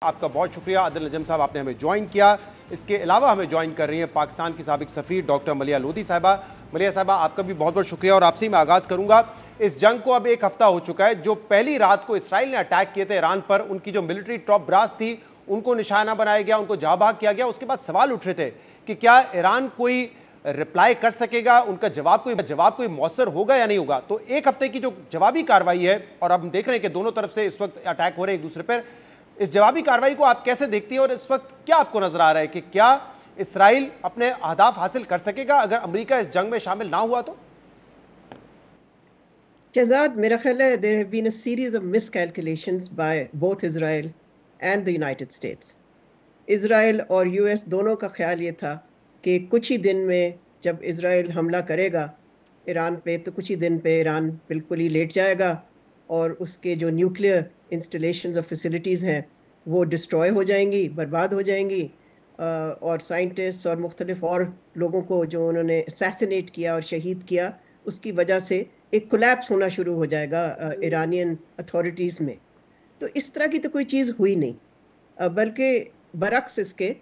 آپ کا بہت شکریہ عادل نجم صاحب، آپ نے ہمیں جوائن کیا۔ اس کے علاوہ ہمیں جوائن کر رہی ہیں پاکستان کی سابق سفیر ڈاکٹر ملیحہ لودھی صاحبہ۔ ملیحہ صاحبہ، آپ کا بھی بہت بہت شکریہ، اور آپ سے ہی میں آغاز کروں گا۔ اس جنگ کو اب ایک ہفتہ ہو چکا ہے۔ جو پہلی رات کو اسرائیل نے اٹیک کیے تھے ایران پر، ان کی جو ملٹری ٹاپ براس تھی ان کو نشانہ بنایا گیا، ان کو جاں بحق کیا گیا۔ اس کے بعد سوال اٹھ رہے تھے کہ کیا ایران کوئی رپلائی کر سکے گا، ان کا جواب کوئی مؤثر ہوگا یا نہیں ہوگا۔ تو ایک ہفتے کی جو جوابی کارروائی ہے، اور اب ہم دیکھ رہے ہیں کہ دونوں طرف سے اس وقت اٹیک ہو رہے ہیں ایک دوسرے پر، اس جوابی کارروائی کو آپ کیسے دیکھتی ہیں، اور اس وقت کیا آپ کو نظر آ رہا ہے کہ کیا اسرائیل اپنے اہداف حاصل کر سکے گا اگر امریکہ اس جنگ میں شامل نہ ہوا تو؟ شہزاد، میرا خیال ہے there have been a series of miscalculations by both Israel and the United States. اسرائیل اور یو ایس دونوں کا خیال یہ تھا کہ کچھ ہی دن میں جب اسرائیل حملہ کرے گا ایران پہ تو کچھ ہی دن پہ ایران بالکل ہی لیٹ جائے گا اور اس کے جو نیوکلیئر انسٹالیشنز اور فیسلٹیز ہیں وہ ڈسٹروائے ہو جائیں گی، برباد ہو جائیں گی، اور سائنٹسٹ اور مختلف اور لوگوں کو جو انہوں نے اسیسینیٹ کیا اور شہید کیا، اس کی وجہ سے ایک کولیپس ہونا شروع ہو جائے گا ایرانین اتھارٹیز میں۔ تو اس طرح کی تو کوئی چیز ہوئی نہیں، بلکہ برعکس اس کے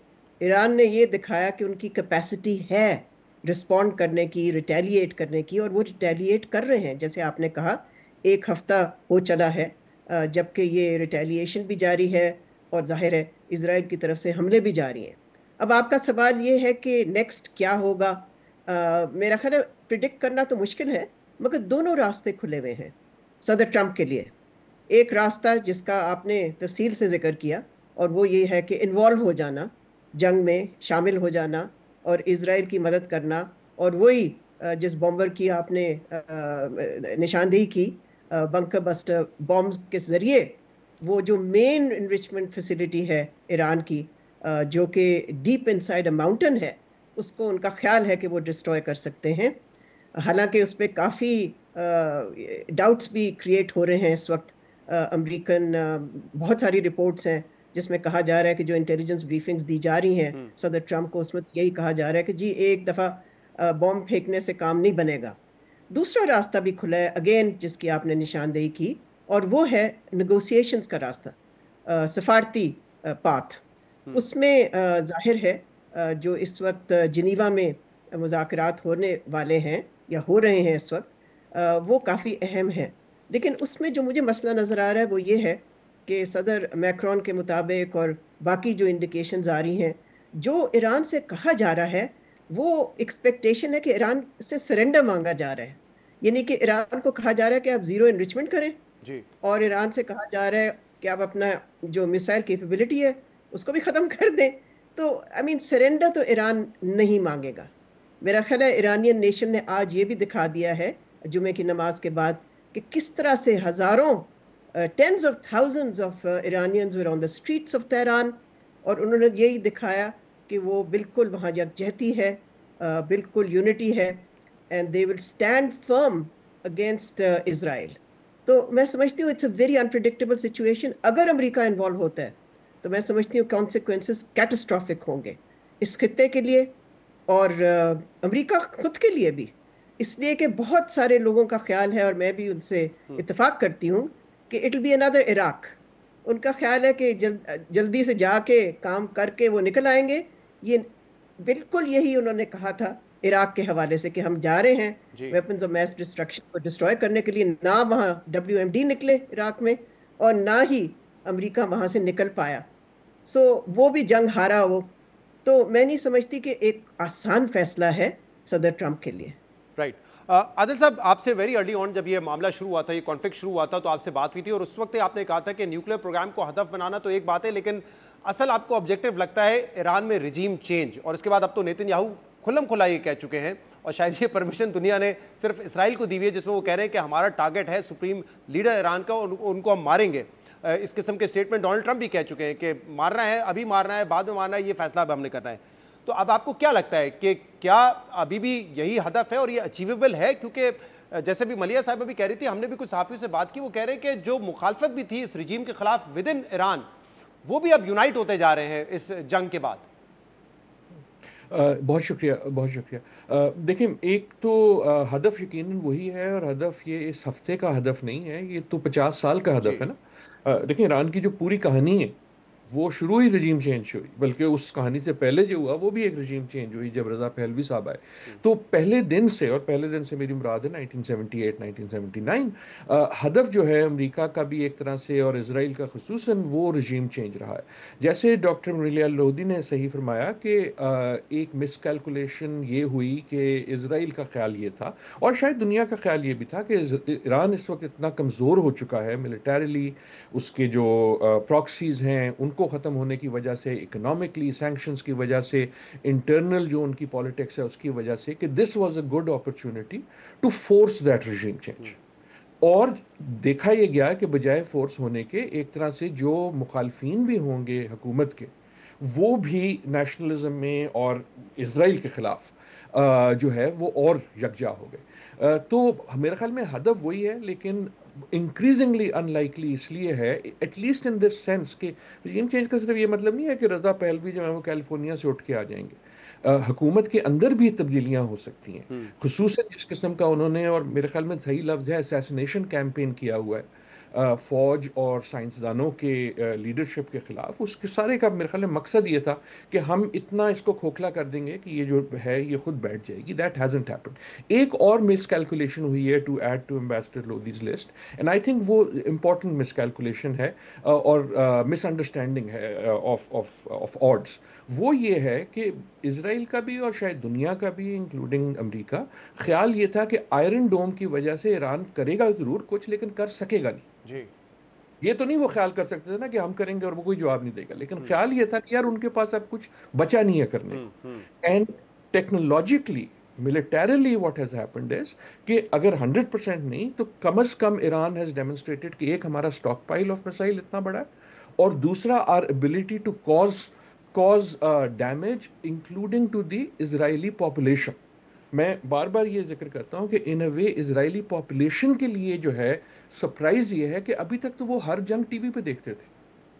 ایران نے یہ دکھایا کہ ان کی کیپیسٹی ہے رسپونڈ کرنے کی، ریٹیلیٹ کرنے کی، اور وہ ریٹیلیٹ کر رہے ہیں۔ جیسے آپ نے کہا، ایک ہفتہ ہو چلا ہے جبکہ یہ ریٹیلیشن بھی جاری ہے، اور ظاہر ہے اسرائیل کی طرف سے حملے بھی جاری ہیں۔ اب آپ کا سوال یہ ہے کہ نیکسٹ کیا ہوگا۔ میرا خیال ہے پریڈکٹ کرنا تو مشکل ہے، مگر دونوں راستے کھلے ہوئے ہیں صدر ٹرمپ کے لیے۔ ایک راستہ جس کا آپ نے تفصیل سے ذکر کیا، اور وہ یہ ہے کہ انوالو ہو جانا، جنگ میں شامل ہو جانا اور اسرائیل کی مدد کرنا، اور وہی جس بمبر کی آپ نے نشاندہی کی، بنکر بسٹر بامز کے ذریعے وہ جو مین انریچمنٹ فیسلٹی ہے ایران کی، جو کہ ڈیپ انسائڈ اے ماؤنٹن ہے، اس کو ان کا خیال ہے کہ وہ ڈسٹروائے کر سکتے ہیں۔ حالانکہ اس پہ کافی ڈاؤٹس بھی کریٹ ہو رہے ہیں اس وقت۔ امریکن بہت ساری رپورٹس ہیں جس میں کہا جا رہا ہے کہ جو انٹیلیجنس بریفنگز دی جا رہی ہیں صدر ٹرمپ کو، اس میں یہی کہا جا رہا ہے کہ جی ایک دفعہ بم پھینکنے سے کام نہیں بنے گا۔ دوسرا راستہ بھی کھلا ہے اگین، جس کی آپ نے نشاندہی کی، اور وہ ہے نیگوسیشنز کا راستہ، سفارتی پاتھ۔ اس میں ظاہر ہے جو اس وقت جنیوا میں مذاکرات ہونے والے ہیں یا ہو رہے ہیں اس وقت، وہ کافی اہم ہیں۔ لیکن اس میں جو مجھے مسئلہ نظر آ رہا ہے وہ یہ ہے کہ صدر میکرون کے مطابق اور باقی جو انڈیکیشنز آ رہی ہیں، جو ایران سے کہا جا رہا ہے وہ ایکسپیکٹیشن ہے کہ ایران سے سرنڈر مانگا جا رہا ہے، یعنی کہ ایران کو کہا جا رہا ہے کہ آپ زیرو انریچمنٹ کریں، اور ایران سے کہا جا رہا ہے کہ آپ اپنا جو میسائل کیپیبلٹی ہے اس کو بھی ختم کر دیں۔ تو سرنڈر تو ایران نہیں مانگے گا۔ میرا خیال ہے ایرانین نیشن نے آج یہ بھی دکھا دیا ہے جمعے کی نماز کے بعد کہ کس طرح سے ہزاروں tens of thousands of Iranians were on the streets of Tehran، اور انہوں نے یہی دکھایا کہ وہ بالکل وہاں یکجہتی ہے، بالکل یونٹی ہے، and they will stand firm against Israel۔ تو میں سمجھتی ہوں it's a very unpredictable situation۔ اگر امریکہ انوالو ہوتا ہے تو میں سمجھتی ہوں کانسیکوینسز کیٹاسٹرافک ہوں گے اس خطے کے لیے اور امریکہ خود کے لیے بھی، اس لیے کہ بہت سارے لوگوں کا خیال ہے، اور میں بھی ان سے اتفاق کرتی ہوں، کہ it will be another Iraq. ان کا خیال ہے کہ جلدی سے جا کے کام کر کے وہ نکل آئیں گے۔ یہ بالکل یہی انہوں نے کہا تھا عراق کے حوالے سے کہ ہم جا رہے ہیں ویپنز آف میس ڈسٹرکشن کو ڈسٹروائے کرنے کے لیے۔ نہ وہاں WMD نکلے عراق میں، اور نہ ہی امریکہ وہاں سے نکل پایا، وہ بھی جنگ ہارا وہ۔ تو میں نہیں سمجھتی کہ ایک آسان فیصلہ ہے صدر ٹرمپ کے لیے۔ رائٹ، عادل صاحب، آپ سے ویری ارلی آن جب یہ معاملہ شروع ہوا تھا، یہ کانفلکٹ شروع ہوا تھا، تو آپ سے بات ہوئی تھی، اور اس وقت آپ نے کہا تھا کہ نیوکلیر پروگرام کو ہدف بنانا تو ایک بات ہے، لیکن اصل آپ کو آبجیکٹو لگتا ہے ایران میں رجیم چینج۔ اور اس کے بعد اب تو نیتن یاہو کھلم کھلا یہ کہہ چکے ہیں، اور شاید یہ پرمیشن دنیا نے صرف اسرائیل کو دی ہوئی ہے، جس میں وہ کہہ رہے ہیں کہ ہمارا ٹارگٹ ہے سپریم لیڈر ایران کا، ان کو ہم ماریں گے۔ اس قسم کے سٹیٹمنٹ ڈونلڈ ٹرمپ بھی کہہ چکے ہیں کہ مارنا ہے، ابھی مارنا ہے، بعد میں مارنا ہے، یہ فیصلہ اب ہم نے کرنا ہے۔ تو اب آپ کو کیا لگتا ہے کہ کیا ابھی بھی یہی ہدف ہے اور یہ اچیویبل ہے؟ کیونکہ جیسے بھی ملیحہ صاحبہ بھی کہہ رہی تھی، ہم نے بھی کچھ صحافیوں سے بات کی، وہ کہہ رہے ہیں کہ جو مخالفت بھی تھی اس رجیم کے خلاف ود ان ایران، وہ بھی اب یونائٹ ہوتے جا رہے ہیں اس جنگ کے بعد۔ بہت شکریہ، بہت شکریہ۔ دیکھیں، ایک تو ہدف یقیناً وہی ہے، اور ہدف یہ اس ہفتے کا ہدف نہیں ہے، یہ تو 50 سال کا ہدف ہے نا۔ دیکھیں، ایران کی جو پوری کہانی ہے وہ شروع ہی رجیم چینج سے ہوئی، بلکہ اس کہانی سے پہلے جو ہوا وہ بھی ایک رجیم چینج ہوئی جب رضا پہلوی صاحب آئے. تو پہلے دن سے، اور پہلے دن سے میری مراد ہے 1978 1979، ہدف جو ہے امریکہ کا بھی ایک طرح سے اور اسرائیل کا خصوصاً وہ رجیم چینج رہا ہے. جیسے ڈاکٹر مریلیا لودھی نے صحیح فرمایا کہ ایک مس کیلکولیشن یہ ہوئی کہ اسرائیل کا خیال یہ تھا، اور شاید دنیا کا خیال یہ بھی تھا، کہ ایران اس وقت اتنا کمزور ہو چکا ہے ملیٹریلی، اس کے جو پراکسیز ہیں ان کو ختم ہونے کی وجہ سے، اکنامکلی سینکشنز کی وجہ سے، انٹرنل جو ان کی پالیٹکس ہے اس کی وجہ سے، کہ this was a good opportunity to force that regime change. اور دیکھا یہ گیا کہ بجائے فورس ہونے کے ایک طرح سے جو مخالفین بھی ہوں گے حکومت کے، وہ بھی نیشنلزم میں اور اسرائیل کے خلاف جو ہے وہ اور یکجا ہو گئے. تو میرے خیال میں ہدف وہی ہے، لیکن انکریزنگلی ان لائکلی اس لیے ہے، at least in this sense کہ رجیم چینج کا صرف یہ مطلب نہیں ہے کہ رضا پہلوی جو ہے وہ کیلیفورنیا سے اٹھ کے آ جائیں گے. حکومت کے اندر بھی تبدیلیاں ہو سکتی ہیں، خصوصاً جس قسم کا انہوں نے، اور میرے خیال میں صحیح لفظ ہے، اسیسینیشن کیمپین کیا ہوا ہے فوج اور سائنسدانوں کے لیڈرشپ کے خلاف. اس کے سارے کا میرے خیال میں مقصد یہ تھا کہ ہم اتنا اس کو کھوکھلا کر دیں گے کہ یہ جو ہے یہ خود بیٹھ جائے گی. That hasn't happened. ایک اور مس کیلکولیشن ہوئی ہے to add to ambassador Lodhi's list, and I think وہ امپورٹنٹ مس کیلکولیشن ہے اور مس انڈرسٹینڈنگ ہے آف آڈس. وہ یہ ہے کہ اسرائیل کا بھی اور شاید دنیا کا بھی انکلوڈنگ امریکہ، خیال یہ تھا کہ آئرن ڈوم کی وجہ سے ایران کرے گا ضرور کچھ، لیکن کر سکے گا نہیں. جی یہ تو نہیں وہ خیال کر سکتے تھے نا کہ ہم کریں گے اور وہ کوئی جواب نہیں دے گا، لیکن خیال یہ تھا کہ یار ان کے پاس اب کچھ بچا نہیں ہے کرنے کو. And technologically militarily what has happened is کہ اگر 100% نہیں تو کم از کم ایران ہیز ڈیمونسٹریٹڈ کہ ایک ہمارا اسٹاک پائل آف میسائل اتنا بڑا ہے، اور دوسرا our ability to cause damage including to the Israeli population. میں بار بار یہ ذکر کرتا ہوں کہ ان اے وے اسرائیلی پاپولیشن کے لیے جو ہے سرپرائز یہ ہے کہ ابھی تک تو وہ ہر جنگ ٹی وی پہ دیکھتے تھے،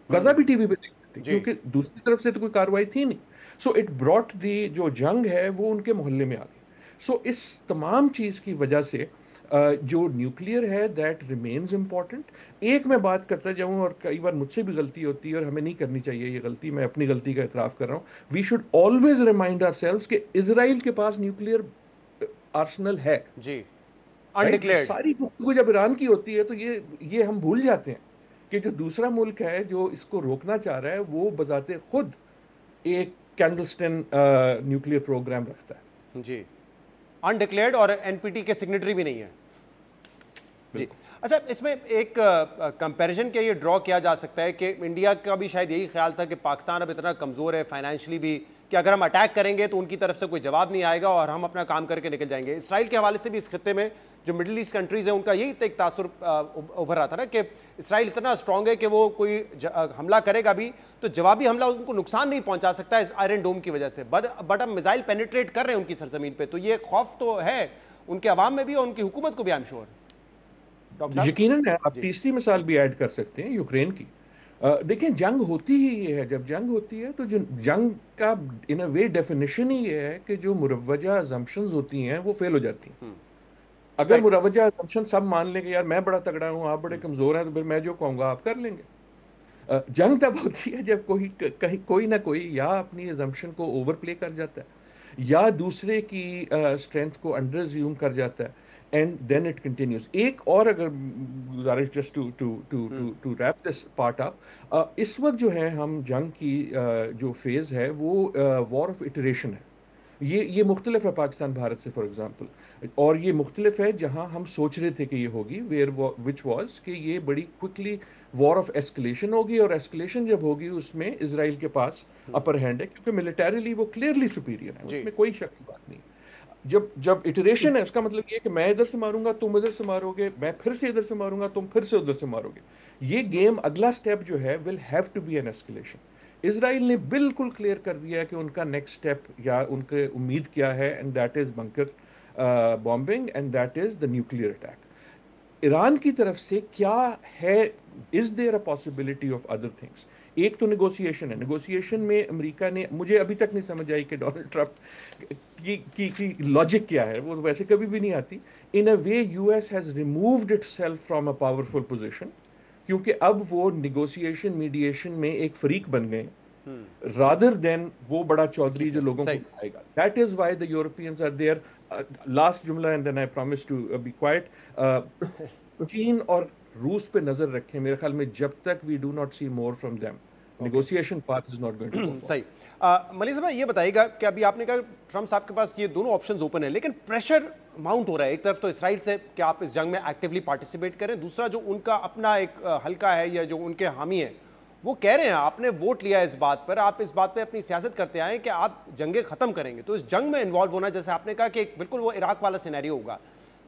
غزہ بھی ٹی وی پہ دیکھتے تھے، کیونکہ دوسری طرف سے تو کوئی کاروائی تھی نہیں. سو اٹ براٹ دی جو جنگ ہے وہ ان کے محلے میں آ گئی. سو اس تمام چیز کی وجہ سے جو نیوکلیئر ہے دیٹ ریمینز امپورٹنٹ. ایک میں بات کرتا جاؤں، اور کئی بار مجھ سے بھی غلطی ہوتی ہے اور ہمیں نہیں کرنی چاہیے یہ غلطی، میں اپنی غلطی کا اعتراف کر رہا ہوں. We should always remind ourselves کہ اسرائیل کے پاس نیوکلیئر آرسنل ہے. جی انڈکلیئرڈ. ساری گفتگو جب ایران کی ہوتی ہے تو یہ ہم بھول جاتے ہیں کہ جو دوسرا ملک ہے جو اس کو روکنا چاہ رہا ہے وہ بذات خود ایک کینڈلسٹن نیوکلیئر پروگرام رکھتا ہے. جی انڈکلیئرڈ، اور این پی ٹی کے سگنیٹری بھی نہیں ہے. جی اچھا، اس میں ایک کمپیریزن کیا یہ ڈرا کیا جا سکتا ہے کہ انڈیا کا بھی شاید یہی خیال تھا کہ پاکستان اب اتنا کمزور ہے فائنینشلی بھی کہ اگر ہم اٹیک کریں گے تو ان کی طرف سے کوئی جواب نہیں آئے گا اور ہم اپنا کام کر کے نکل جائیں گے. اسرائیل کے حوالے سے بھی اس خطے میں جو مڈل ایسٹ کنٹریز ہیں ان کا یہی ایک تاثر ابھر رہا تھا نا کہ اسرائیل اتنا اسٹرانگ ہے کہ وہ کوئی حملہ کرے گا بھی تو جوابی حملہ ان کو نقصان نہیں پہنچا سکتا اس آئرن ڈوم کی وجہ سے. بٹ ہم میزائل پینیٹریٹ کر رہے ہیں ان کی سرزمین پہ، تو یہ خوف تو ہے ان کے عوام میں بھی اور ان کی حکومت کو بھی. آئی ایم شیور یقیناً آپ تیسری مثال بھی ایڈ کر سکتے ہیں یوکرین کی. دیکھیں جنگ ہوتی ہی یہ ہے، جب جنگ ہوتی ہے تو جو جنگ کا ان اے وے ڈیفینیشن ہی یہ ہے کہ جو مروجہ ازمپشنز ہوتی ہیں وہ فیل ہو جاتی ہیں. اگر مروجہ ازمپشن سب مان لیں کہ یار میں بڑا تگڑا ہوں آپ بڑے کمزور ہیں تو پھر میں جو کہوں گا آپ کر لیں گے. جنگ تب ہوتی ہے جب کوئی نہ کوئی یا اپنی ازمپشن کو اوور پلے کر جاتا ہے یا دوسرے کی اسٹرینتھ کو انڈر ایزیوم کر جاتا ہے. And then it continues. ایک اور اگر گزارش just to wrap this part up, اس وقت جو ہے ہم جنگ کی جو فیز ہے وہ وار آف اٹریشن ہے. یہ مختلف ہے پاکستان بھارت سے فار ایگزامپل، اور یہ مختلف ہے جہاں ہم سوچ رہے تھے کہ یہ ہوگی which was کہ یہ بڑی کوئکلی وار آف ایسکلیشن ہوگی، اور ایسکلیشن جب ہوگی اس میں اسرائیل کے پاس اپر ہینڈ ہے کیونکہ ملیٹریلی وہ کلیئرلی سپیریئر ہے، اس میں کوئی شک کی بات نہیں. جب اٹریشن ہے اس کا مطلب یہ کہ میں ادھر سے ماروں گا تم ادھر سے مارو گے، میں پھر سے ادھر سے ماروں گا تم پھر سے ادھر سے مارو گے. یہ گیم اگلا سٹیپ جو ہے will have to be an escalation. اسرائیل نے بالکل کلیئر کر دیا ہے کہ ان کا نیکسٹ سٹیپ یا ان کے امید کیا ہے، and that is bunker bombing and that is the nuclear attack. Iran کی طرف سے کیا ہے، is there a possibility of other things. ایک تو نیگوسیشن ہے، نیگوسیشن میں امریکہ نے، مجھے ابھی تک نہیں سمجھ آئی کہ ڈونلڈ ٹرمپ کی لاجک کیا ہے، وہ ویسے کبھی بھی نہیں آتی. In a way U S has removed itself from a powerful position کیونکہ اب وہ نیگوسیشن میڈیشن میں ایک فریق بن گئے رادر دین وہ بڑا چودھری جو لوگوں کو بتائے گا. That is why the Europeans are there. Last جملہ and then I promise to be quiet. چین اور روس پہ نظر رکھیں. میرے خیال میں جب تک we do not see more from them negotiation path is not going to go. صحیح. ملیح صاحب یہ بتائیے گا کہ ابھی آپ نے کہا ٹرمپ صاحب کے پاس یہ دونوں آپشنز اوپن ہیں لیکن پریشر ماؤنٹ ہو رہا ہے ایک طرف تو اسرائیل سے کہ آپ اس جنگ میں ایکٹیولی پارٹیسپیٹ کریں, دوسرا جو ان کا اپنا ایک حلقہ ہے یا جو ان کے حامی ہیں وہ کہہ رہے ہیں آپ نے ووٹ لیا اس بات پر, آپ اس بات پہ اپنی سیاست کرتے آئے کہ آپ جنگیں ختم کریں گے, تو اس جنگ میں انوالو ہونا جیسے آپ نے کہا کہ بالکل وہ عراق والا سینیریو ہوگا,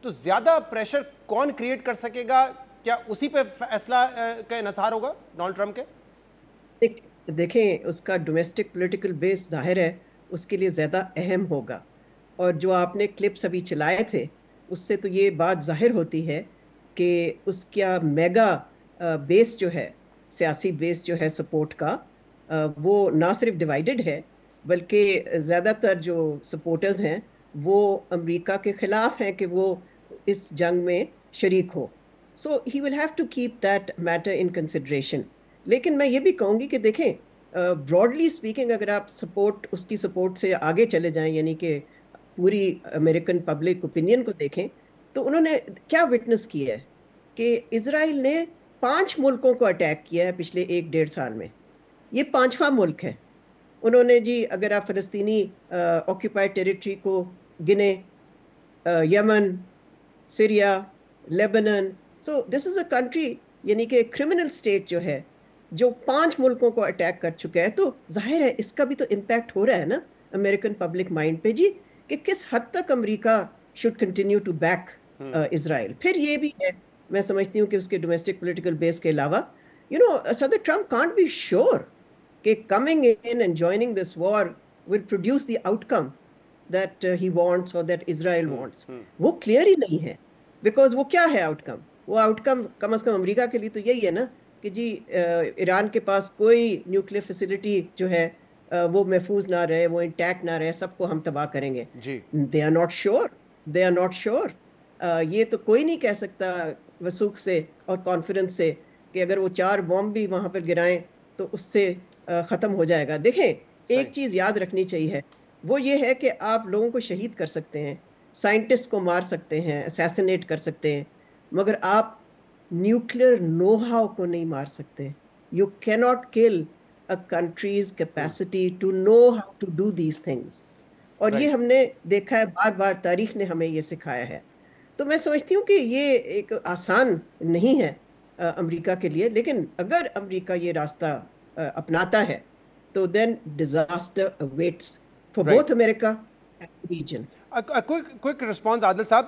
تو زیادہ پریشر کون کریٹ کر سکے گا؟ کیا اسی پہ فیصلہ کا انحصار ہوگا ڈونلڈ ٹرمپ کے؟ دیکھیں اس کا ڈومیسٹک پولیٹیکل بیس ظاہر ہے اس کے لیے زیادہ اہم ہوگا, اور جو آپ نے کلپس ابھی چلائے تھے اس سے تو یہ بات ظاہر ہوتی ہے کہ اس کا میگا بیس جو ہے, سیاسی بیس جو ہے سپورٹ کا, وہ نہ صرف ڈیوائیڈڈ ہے بلکہ زیادہ تر جو سپورٹرز ہیں وہ امریکہ کے خلاف ہیں کہ وہ اس جنگ میں شریک ہو. So he will have to keep that matter in consideration. لیکن میں یہ بھی کہوں گی کہ دیکھیں براڈلی اسپیکنگ اگر آپ اس کی سپورٹ سے آگے چلے جائیں, یعنی کہ پوری امریکن پبلک اوپینین کو دیکھیں, تو انہوں نے کیا وٹنس کیا ہے کہ اسرائیل نے 5 ملکوں کو اٹیک کیا ہے پچھلے 1-1.5 سال میں. یہ 5واں ملک ہے. انہوں نے جی اگر آپ فلسطینی آکیوپائڈ ٹیریٹری کو گنے, یمن, Syria, لیبنن, so this is a country یعنی کہ کرمنل اسٹیٹ جو ہے جو 5 ملکوں کو اٹیک کر چکا ہے, تو ظاہر ہے اس کا بھی تو امپیکٹ ہو رہا ہے نا امریکن پبلک مائنڈ پہ جی, کہ کس حد تک امریکہ شوڈ کنٹینیو ٹو بیک اسرائیل. پھر یہ بھی ہے میں سمجھتی ہوں کہ اس کے ڈومیسٹک پولیٹیکل بیس کے علاوہ صدر ٹرمپ کانٹ بی شیور کہ coming in and joining this war will produce the outcome that he wants اور دیٹ اسرائیل وانٹس. وہ کلیئر ہی نہیں ہے, بیکاز وہ کیا ہے آؤٹ کم؟ وہ آؤٹ کم از کم امریکہ کے لیے تو یہی ہے نا کہ جی ایران کے پاس کوئی نیوکلیئر فیسلٹی جو ہے وہ محفوظ نہ رہے, وہ انٹیکٹ نہ رہے, سب کو ہم تباہ کریں گے. They are not sure. یہ تو کوئی نہیں کہہ سکتا وثوق سے اور کانفیڈنس سے کہ اگر وہ 4 بم بھی وہاں پر گرائیں تو اس سے ختم ہو جائے گا. دیکھیں ایک چیز یاد رکھنی چاہیے, وہ یہ ہے کہ آپ لوگوں کو شہید کر سکتے ہیں, سائنٹسٹ کو مار سکتے ہیں, اسیسنیٹ کر سکتے ہیں, مگر آپ نیوکلیئر نو ہاؤ کو نہیں مار سکتے. یو کی not kill a countries capacity to know how to do these things. اور یہ ہم نے دیکھا ہے, بار بار تاریخ نے ہمیں یہ سکھایا ہے. تو میں سمجھتی ہوں کہ یہ ایک آسان نہیں ہے امریکہ کے لیے, لیکن اگر امریکہ یہ راستہ اپناتا ہے تو then disaster awaits for both America and region. Quick response Adil صاحب,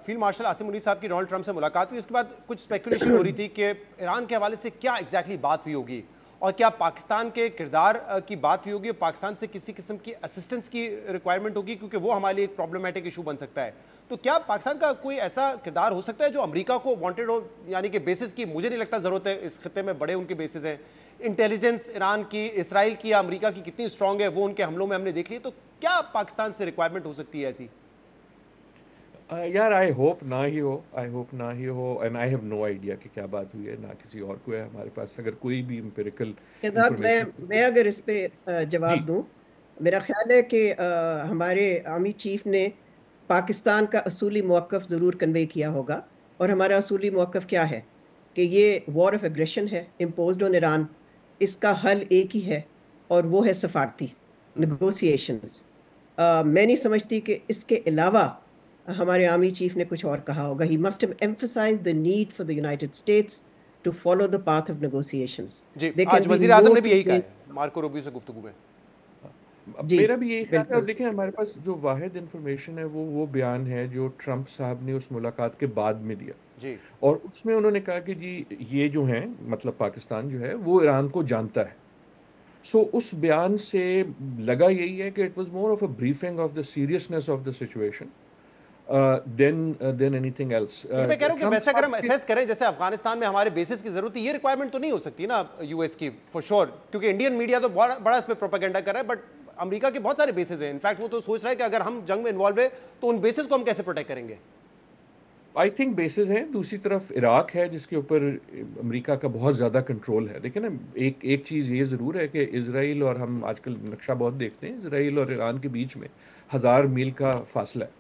فیلڈ مارشل عاصم منیر صاحب کی ڈونلڈ ٹرمپ سے ملاقات ہوئی, اس کے بعد کچھ اسپیکولیشن ہو رہی تھی کہ ایران کے حوالے سے کیا ایگزیکٹلی بات ہوئی ہوگی, اور کیا پاکستان کے کردار کی بات ہوئی ہوگی, اور پاکستان سے کسی قسم کی اسسٹنس کی ریکوائرمنٹ ہوگی کیونکہ وہ ہمارے لیے ایک پرابلمٹک ایشو بن سکتا ہے. تو کیا پاکستان کا کوئی ایسا کردار ہو سکتا ہے جو امریکہ کو وانٹیڈ ہو, یعنی کہ بیسز کی مجھے نہیں لگتا ضرورت ہے, اس خطے میں بڑے ان کے بیسز ہیں, انٹیلیجنس ایران کی, اسرائیل کی یا امریکہ کی کتنی اسٹرانگ ہے وہ ان کے حملوں میں ہم نے دیکھ لی, تو کیا پاکستان سے ریکوائرمنٹ ہو سکتی ہے ایسی؟ یار آئی ہوپ نہ ہی ہو, and I have no idea کہ کیا بات ہوئی ہے, نہ کسی اور کو ہے ہمارے پاس اگر کوئی بھی امپیریکل. میں اگر اس پہ جواب دوں, میرا خیال ہے کہ ہمارے آرمی چیف نے پاکستان کا اصولی موقف ضرور کنوے کیا ہوگا, اور ہمارا اصولی موقف کیا ہے کہ یہ وار آف ایگریشن ہے امپوزڈ آن ایران, اس کا حل ایک ہی ہے اور وہ ہے سفارتی نیگوسیشنز. میں نہیں سمجھتی کہ اس کے علاوہ ہمارے آرمی چیف نے کچھ اور کہا ہوگا. He must have emphasised the need for the United States to follow the path of negotiations. جی آج وزیر اعظم نے بھی یہی کہا ہے مارکو روبیو سے گفتگو میں. میرا بھی یہی خیال ہے, اور دیکھیں ہمارے پاس جو واحد انفارمیشن ہے وہ بیان ہے جو ٹرمپ صاحب نے اس ملاقات کے بعد میں دیا, اور اس میں انہوں نے کہا کہ جی یہ جو ہیں مطلب پاکستان جو ہے وہ ایران کو جانتا ہے. سو اس بیان سے لگا یہی ہے کہ it was more of a briefing of the seriousness of the situation than anything else. میں کہہ رہا ہوں کہ ویسے اگر ہم اسیس کریں جیسے افغانستان میں ہمارے بیسز کی ضرورت ہے, یہ ریکوائرمنٹ تو نہیں ہو سکتی نا یو ایس کی فور شور, کیونکہ انڈین میڈیا تو بڑا اس پہ پروپیگنڈا کر رہا ہے, بٹ امریکہ کے بہت سارے بیسز ہیں. انفیکٹ وہ تو سوچ رہا ہے کہ اگر ہم جنگ میں انوالو ہوئے تو ان بیسز کو ہم کیسے پروٹیکٹ کریں گے. آئی تھنک بیسز ہیں. دوسری طرف عراق ہے جس کے اوپر امریکہ کا بہت زیادہ کنٹرول ہے. دیکھیں نا ایک چیز یہ ضرور ہے کہ اسرائیل اور ہم آج کل نقشہ بہت دیکھتے ہیں, اسرائیل اور ایران کے بیچ میں 1000 میل کا فاصلہ ہے.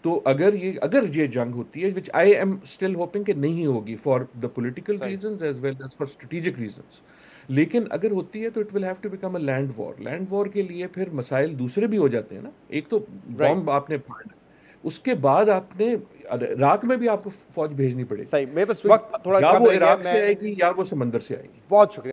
تو اگر یہ جنگ ہوتی ہے which I am still hoping کہ نہیں ہوگی for the political reasons as well as for strategic reasons, لیکن اگر ہوتی ہے تو it will have to become a land war. Land war کے لیے پھر مسائل دوسرے بھی ہو جاتے ہیں نا. ایک تو بام آپ نے پھاڑا, اس کے بعد آپ نے عراق میں بھی آپ کو فوج بھیجنی پڑے گی. صحیح, میرے پاس تو وقت تھوڑا یا کم وہ رہ گیا. عراق سے آئے گی یا وہ سمندر سے آئے گی. بہت شکریہ.